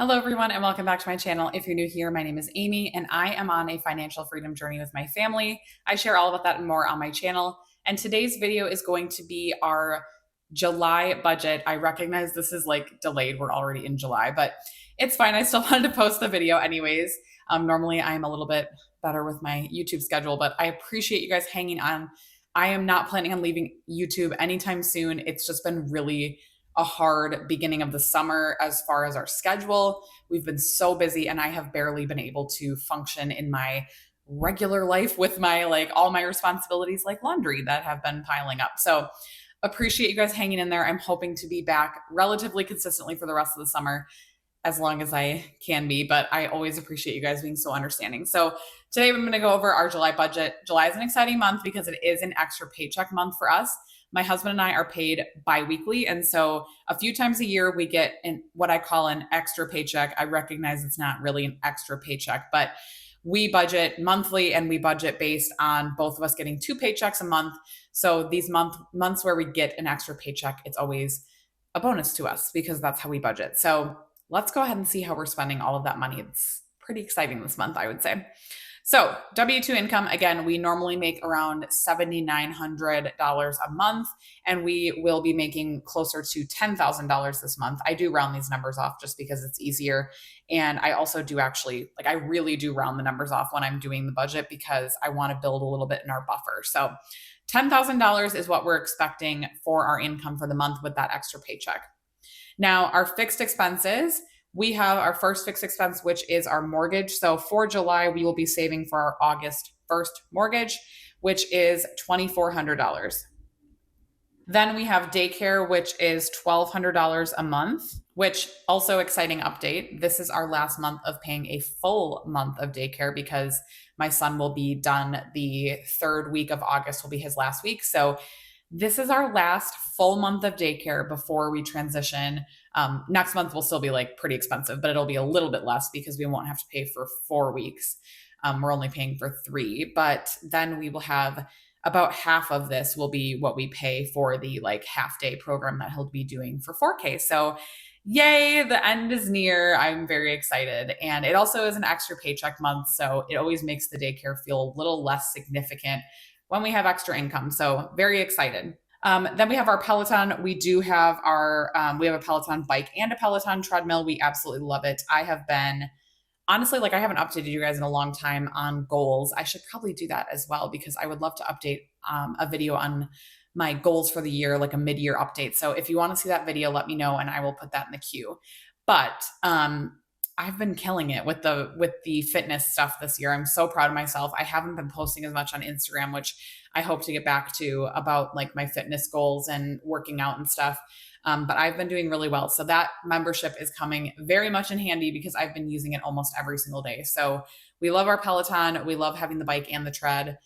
Hello, everyone, and welcome back to my channel. If you're new here, my name is Amy, and I am on a financial freedom journey with my family. I share all about that and more on my channel. And today's video is going to be our July budget. I recognize this is like delayed. We're already in July, but it's fine. I still wanted to post the video anyways. Normally, I'm a little bit better with my YouTube schedule, but I appreciate you guys hanging on. I am not planning on leaving YouTube anytime soon. It's just been really a hard beginning of the summer as far as our schedule. We've been so busy and I have barely been able to function in my regular life with my all my responsibilities like laundry that have been piling up. So appreciate you guys hanging in there. I'm hoping to be back relatively consistently for the rest of the summer as long as I can be, but I always appreciate you guys being so understanding. So today I'm going to go over our July budget. July is an exciting month because it is an extra paycheck month for us. My husband and I are paid biweekly, and so a few times a year we get what I call an extra paycheck. I recognize it's not really an extra paycheck, but we budget monthly and we budget based on both of us getting two paychecks a month. So these months where we get an extra paycheck, it's always a bonus to us because that's how we budget. So let's go ahead and see how we're spending all of that money. It's pretty exciting this month, I would say. So W-2 income, again, we normally make around $7,900 a month, and we will be making closer to $10,000 this month. I do round these numbers off just because it's easier. And I also do I really do round the numbers off when I'm doing the budget because I want to build a little bit in our buffer. So $10,000 is what we're expecting for our income for the month with that extra paycheck. Now, our fixed expenses, we have our first fixed expense, which is our mortgage. So for July, we will be saving for our August 1st mortgage, which is $2,400. Then we have daycare, which is $1,200 a month, which also exciting update. This is our last month of paying a full month of daycare because my son will be done the third week of August will be his last week. So this is our last full month of daycare before we transition. Next month will still be pretty expensive, but it'll be a little bit less because we won't have to pay for 4 weeks. We're only paying for 3, but then we will have about half of this will be what we pay for the half day program that he'll be doing for 4K. So yay, the end is near. I'm very excited. And it also is an extra paycheck month. So it always makes the daycare feel a little less significant when we have extra income. So very excited. Then we have our Peloton. We do have we have a Peloton bike and a Peloton treadmill. We absolutely love it. I have been honestly, I haven't updated you guys in a long time on goals. I should probably do that as well because I would love to update a video on my goals for the year, like a mid-year update. So if you want to see that video, let me know and I will put that in the queue. But I've been killing it with the fitness stuff this year. I'm so proud of myself. I haven't been posting as much on Instagram, which I hope to get back to about my fitness goals and working out and stuff. But I've been doing really well. So that membership is coming very much in handy because I've been using it almost every single day. So we love our Peloton. We love having the bike and the tread.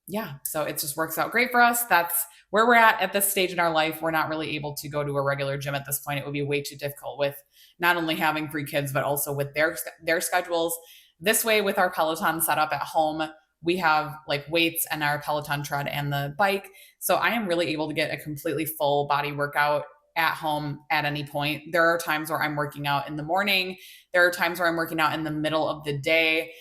Yeah, so it just works out great for us. That's where we're at this stage in our life. We're not really able to go to a regular gym at this point. It would be way too difficult with not only having 3 kids, but also with their schedules. This way, with our Peloton setup at home, we have weights and our Peloton tread and the bike. So I am really able to get a completely full body workout at home at any point. There are times where I'm working out in the morning. There are times where I'm working out in the middle of the day,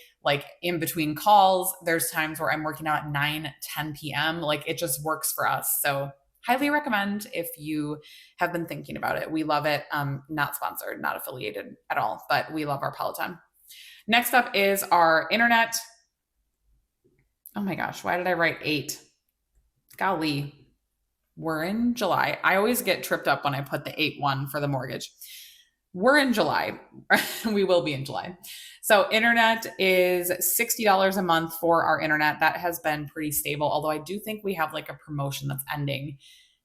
in between calls. There's times where I'm working out at 9, 10 p.m. It just works for us. So highly recommend if you have been thinking about it. We love it. Not sponsored, not affiliated at all, but we love our Peloton. Next up is our internet. Oh my gosh, why did I write 8? Golly, we're in July. I always get tripped up when I put the 8-1 for the mortgage. We're in July. We will be in July. So internet is $60 a month for our internet. That has been pretty stable, although I do think we have a promotion that's ending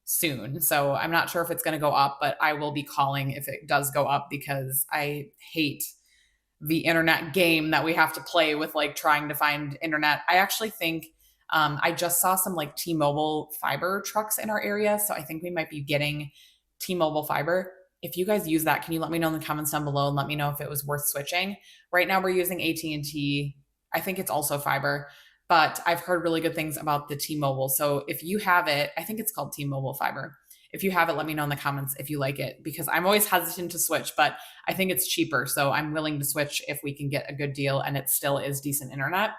soon. So I'm not sure if it's going to go up, but I will be calling if it does go up because I hate the internet game that we have to play with trying to find internet. I actually think I just saw some T-Mobile fiber trucks in our area. So I think we might be getting T-Mobile fiber. If you guys use that, can you let me know in the comments down below and let me know if it was worth switching? Right now we're using AT&T. I think it's also fiber, but I've heard really good things about the T-Mobile. So if you have it, I think it's called T-Mobile fiber. If you have it, let me know in the comments if you like it, because I'm always hesitant to switch, but I think it's cheaper. So I'm willing to switch if we can get a good deal and it still is decent internet.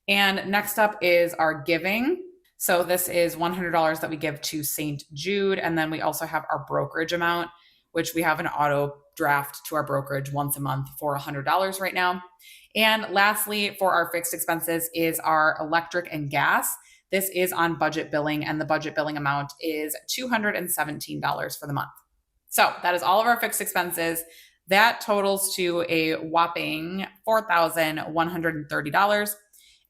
And next up is our giving. So this is $100 that we give to St. Jude. And then we also have our brokerage amount, which we have an auto draft to our brokerage once a month for $100 right now. And lastly, for our fixed expenses is our electric and gas. This is on budget billing, and the budget billing amount is $217 for the month. So that is all of our fixed expenses. That totals to a whopping $4,130.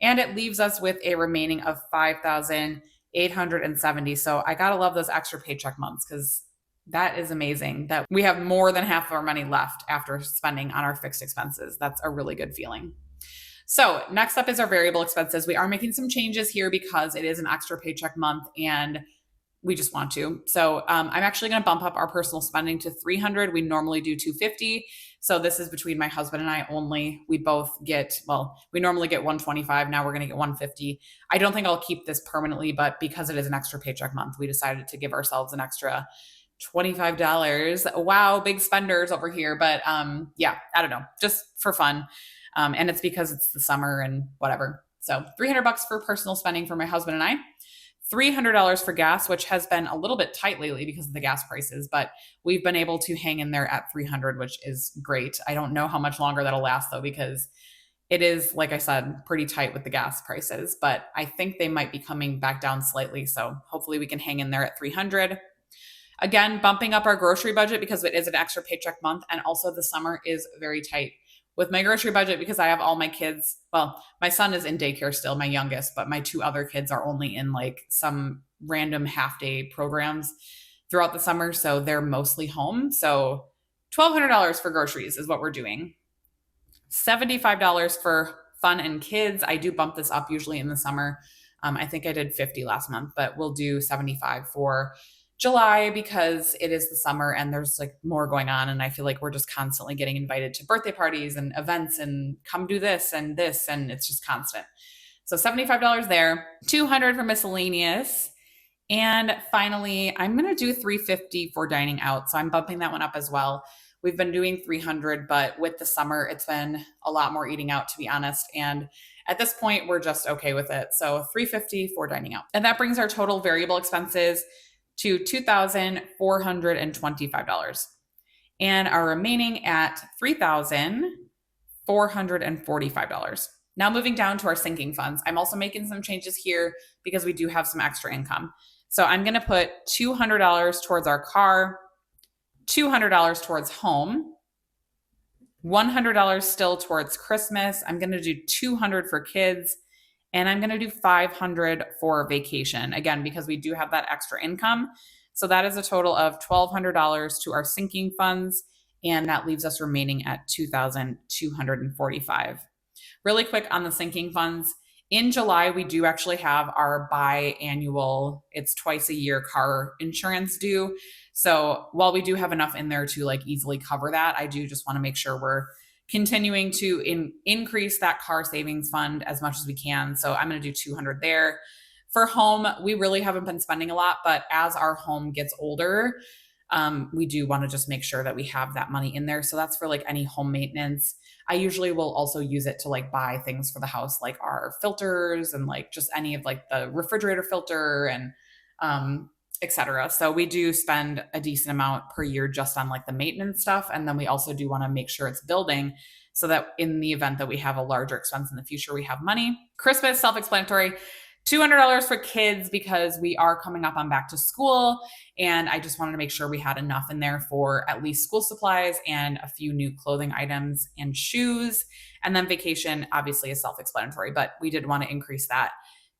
And it leaves us with a remaining of $5,870. So I gotta love those extra paycheck months, because that is amazing that we have more than half of our money left after spending on our fixed expenses. That's a really good feeling. So next up is our variable expenses. We are making some changes here because it is an extra paycheck month and we just want to. So I'm actually going to bump up our personal spending to $300. We normally do $250. So this is between my husband and I only. We both get, well, we normally get $125. Now we're going to get $150. I don't think I'll keep this permanently, but because it is an extra paycheck month, we decided to give ourselves an extra $25. Wow, big spenders over here. But yeah, I don't know, just for fun. And it's because it's the summer and whatever. So $300 for personal spending for my husband and I. $300 for gas, which has been a little bit tight lately because of the gas prices, but we've been able to hang in there at $300, which is great. I don't know how much longer that'll last though, because it is, like I said, pretty tight with the gas prices, but I think they might be coming back down slightly. So hopefully we can hang in there at $300. Again, bumping up our grocery budget because it is an extra paycheck month. And also the summer is very tight with my grocery budget because I have all my kids. Well, my son is in daycare still, my youngest, but my two other kids are only in like some random half day programs throughout the summer. So they're mostly home. So $1,200 for groceries is what we're doing. $75 for fun and kids. I do bump this up usually in the summer. I think I did 50 last month, but we'll do 75 for July because it is the summer and there's like more going on. And I feel like we're just constantly getting invited to birthday parties and events and come do this. And it's just constant. So $75 there, $200 for miscellaneous. And finally, I'm going to do $350 for dining out. So I'm bumping that one up as well. We've been doing $300, but with the summer, it's been a lot more eating out, to be honest. And at this point, we're just okay with it. So $350 for dining out. And that brings our total variable expenses to $2,425 and are remaining at $3,445. Now moving down to our sinking funds, I'm also making some changes here because we do have some extra income. So I'm going to put $200 towards our car, $200 towards home, $100 still towards Christmas. I'm going to do $200 for kids. And I'm going to do $500 for vacation, again, because we do have that extra income. So that is a total of $1,200 to our sinking funds, and that leaves us remaining at $2,245. Really quick on the sinking funds. In July, we do actually have our biannual, it's twice a year car insurance due. So while we do have enough in there to like easily cover that, I do just want to make sure we're continuing to increase that car savings fund as much as we can. So I'm going to do $200 there. For home, we really haven't been spending a lot, but as our home gets older, we do want to just make sure that we have that money in there. So that's for like any home maintenance. I usually will also use it to like buy things for the house, like our filters and like just any of like the refrigerator filter and etc. So we do spend a decent amount per year just on like the maintenance stuff. And then we also do want to make sure it's building so that in the event that we have a larger expense in the future, we have money. Christmas, self-explanatory. $200 for kids because we are coming up on back to school. And I just wanted to make sure we had enough in there for at least school supplies and a few new clothing items and shoes. And then vacation obviously is self-explanatory, but we did want to increase that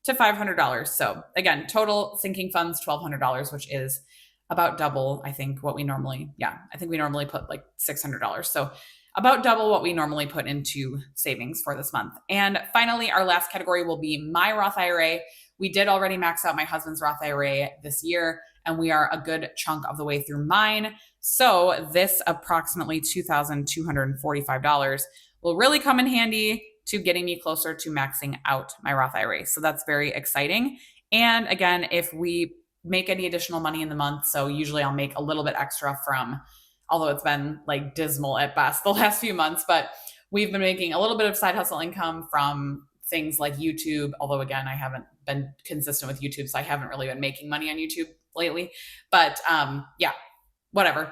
to $500. So again, total sinking funds, $1,200, which is about double, I think, what we normally, I think we normally put like $600. So about double what we normally put into savings for this month. And finally, our last category will be my Roth IRA. We did already max out my husband's Roth IRA this year, and we are a good chunk of the way through mine. So this approximately $2,245 will really come in handy to getting me closer to maxing out my Roth IRA. So that's very exciting. And again, if we make any additional money in the month. So usually I'll make a little bit extra from, although it's been like dismal at best the last few months, but we've been making a little bit of side hustle income from things like YouTube. Although again, I haven't been consistent with YouTube, so I haven't really been making money on YouTube lately. But yeah, whatever.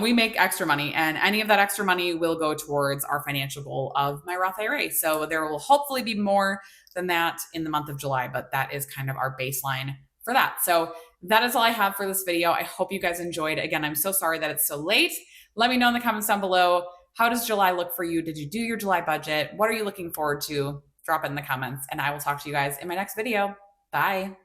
We make extra money, and any of that extra money will go towards our financial goal of my Roth IRA. So there will hopefully be more than that in the month of July, but that is kind of our baseline for that. So that is all I have for this video. I hope you guys enjoyed. Again, I'm so sorry that it's so late. Let me know in the comments down below. How does July look for you? Did you do your July budget? What are you looking forward to? Drop it in the comments, and I will talk to you guys in my next video. Bye.